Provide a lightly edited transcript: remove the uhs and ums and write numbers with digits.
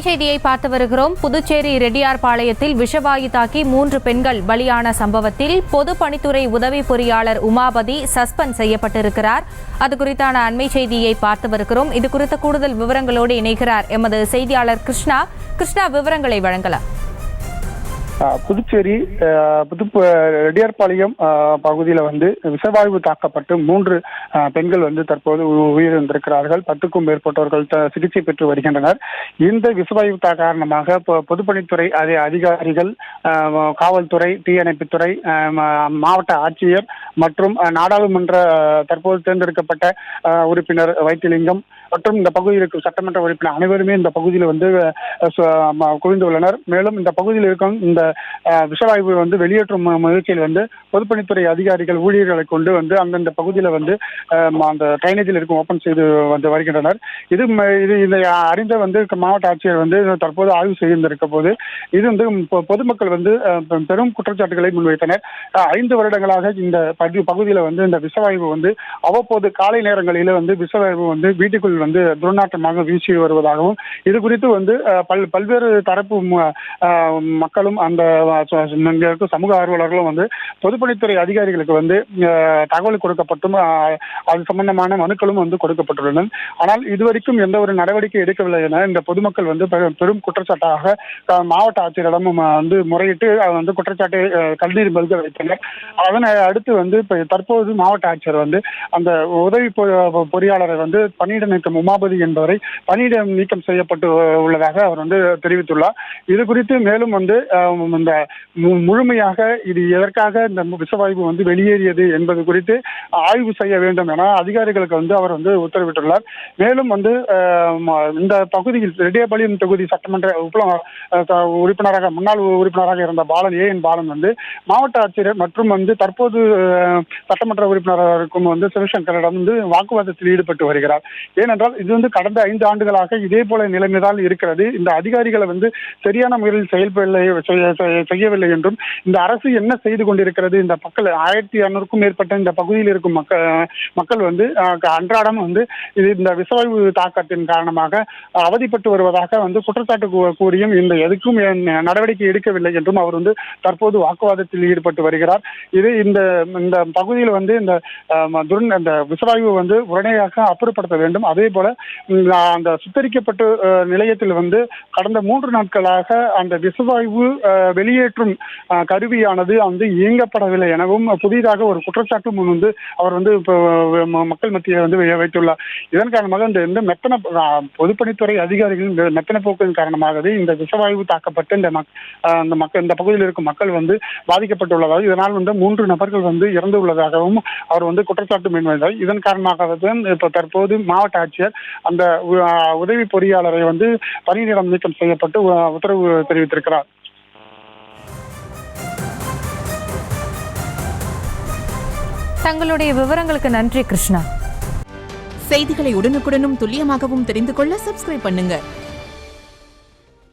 செய்தியை பார்த்து வருகிறோம். புதுச்சேரி ரெட்டியார்பாளையத்தில் விஷவாயு தாக்கி 3 பெண்கள் பலியான சம்பவத்தில் பொதுப்பணித்துறை உதவி பொறியாளர் உமாபதி சஸ்பெண்ட் செய்யப்பட்டிருக்கிறார். அது குறித்தான அண்மை செய்தியை பார்த்து வருகிறோம். இது குறித்த கூடுதல் விவரங்களோடு இணைகிறார் எமது செய்தியாளர் கிருஷ்ணா. விவரங்களை வழங்கலாம். புதுச்சேரி ரெட்டியார்பாளையம் பகுதியில் விஷவாயு தாக்கப்பட்டு 3 பெண்கள் தற்போது உயிரிழந்திருக்கிறார்கள். 10க்கும் மேற்பட்டவர்கள் சிகிச்சை பெற்று வருகின்றனர். இந்த விஷவாயு காரணமாக பொதுப்பணித்துறை அதிகாரிகள், காவல்துறை, தீயணைப்புத்துறை, மாவட்ட ஆட்சியர் மற்றும் நாடாளுமன்ற தற்போது தேர்ந்தெடுக்கப்பட்ட உறுப்பினர் வைத்திலிங்கம் மற்றும் இந்த பகுதியில் இருக்கும் சட்டமன்ற உறுப்பினர் அனைவருமே இந்த பகுதியில் குவிந்துள்ளனர். மேலும் இந்த பகுதியில் இருக்கும் இந்த விஷவாயு வெளியேற்றும் முயற்சியில் பொதுப்பணித்துறை அதிகாரிகள் ஊழியர்களை கொண்டு அந்தந்த பகுதியில் அந்த ட்ரைனேஜில் இருக்கும் ஓபன் செய்து வருகின்றனர். இதை அறிந்த மாவட்ட ஆட்சியர் தற்போது ஆய்வு செய்திருக்க போது இது பொதுமக்கள் பெரும் குற்றச்சாட்டுகளை முன்வைத்தனர். 5 வருடங்களாக இந்த பகுதியில் இந்த விஷவாயு அவ்வப்போது காலை நேரங்களில் விஷவாயு வீட்டுக்குள் துர்நாற்றமாக வீசி வருவதாகவும் இது குறித்து பல்வேறு தரப்பு மக்களும் அந்த சமூக ஆர்வலர்களும் பொதுப்பணித்துறை அதிகாரிகளுக்கு தகவல் கொடுக்கப்பட்டும் அது சம்பந்தமான மனுக்களும் கொடுக்கப்பட்டுள்ளன. ஆனால் இதுவரைக்கும் எந்த ஒரு நடவடிக்கை எடுக்கவில்லை என இந்த பொதுமக்கள் பெரும் குற்றச்சாட்டாக மாவட்ட ஆட்சியரிடம் முறையிட்டு குற்றச்சாட்டை கல்லீர் மல்க வைத்தனர். அதனை அடுத்து தற்போது மாவட்ட ஆட்சியர் அந்த உதவி பொறியாளரை பணியிட நீக்கம் உமாபதி என்பவரை பணியிட நீக்கம் செய்யப்பட்டு உள்ளதாக அவர் தெரிவித்துள்ளார். இது குறித்து மேலும் இந்த முழுமையாக இது எதற்காக இந்த விஷவாயு வெளியேறியது என்பது குறித்து ஆய்வு செய்ய வேண்டும் என அதிகாரிகளுக்கு அவர் உத்தரவிட்டுள்ளார். மேலும் இந்த பகுதியில் ரெட்டியார்பாளையம் தொகுதி சட்டமன்ற உறுப்பினராக முன்னாள் உறுப்பினராக இருந்த பாலன் பாலன் மாவட்ட ஆட்சியர் மற்றும் தற்போது சட்டமன்ற உறுப்பினராக இருக்கும் சிவசங்கரிடம் வாக்குவாதத்தில் ஈடுபட்டு வருகிறார். ஏனென்றால் இது கடந்த 5 ஆண்டுகளாக இதே போல நிலைமைதான் இருக்கிறது. இந்த அதிகாரிகளை சரியான முறையில் செய்யவில்லை என்றும் இந்த அரசு என்ன செய்து கொண்டிருக்கிறது, இந்த மக்கள் 1200க்கும் மேற்பட்ட இந்த பகுதியில் இருக்கும் மக்கள் அன்றாடம் இது இந்த விஷவாயு தாக்கத்தின் காரணமாக அவதிப்பட்டு வருவதாக குற்றச்சாட்டு கூறியும் இந்த எதுக்கும் நடவடிக்கை எடுக்கவில்லை என்றும் அவர் தற்போது வாக்குவாதத்தில் ஈடுபட்டு வருகிறார். இது இந்த பகுதியில் இந்த விஷவாயு உடனடியாக அப்புறப்படுத்த வேண்டும். அதே போல அந்த சுத்தரிக்கப்பட்ட நிலையத்தில் கடந்த 3 நாட்களாக அந்த விஷவாயு வெளியேற்றும் கருவியானது இயங்கப்படவில்லை எனவும் புதிதாக ஒரு குற்றச்சாட்டும் அவர் மக்கள் மத்தியில் வைத்துள்ளார். இதன் காரணமாக இந்த மெத்தன பொதுப்பணித்துறை அதிகாரிகளின் மெத்தன போக்கின் காரணமாகவே இந்த விஷவாயு தாக்கப்பட்டு இந்த பகுதியில் இருக்கும் மக்கள் பாதிக்கப்பட்டுள்ளதாக இதனால் 3 நபர்கள் இறந்து உள்ளதாகவும் அவர் குற்றச்சாட்டு முன்வைத்தார். இதன் காரணமாக இப்ப தற்போது மாவட்ட ஆட்சியர் அந்த உதவி பொறியாளரை பணியிடம் நீக்கம் செய்யப்பட்டு உத்தரவு தெரிவித்திருக்கிறார். தங்களுடைய விவரங்களுக்கு நன்றி கிருஷ்ணா. செய்திகளை உடனுக்குடனும் துல்லியமாகவும் தெரிந்து கொள்ள சப்ஸ்கிரைப் பண்ணுங்க.